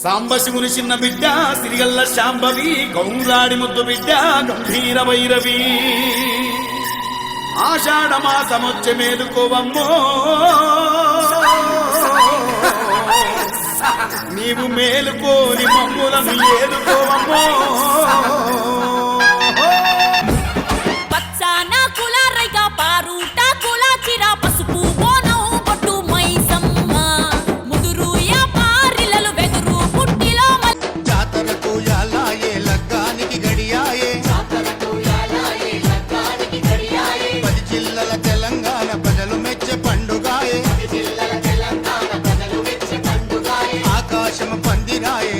సాంబశివుని చిన్న బిడ్డ సిరిగల్ల శాంభవి గౌరాడి ముద్దు బిడ్డ గంభీర భైరవి ఆషాఢ మాసమొచ్చే మేలుకోవమ్మో నీవు మేలుకోని మమ్ములను ఏలుకోవమ్మో ఆకాశం పందిరాయే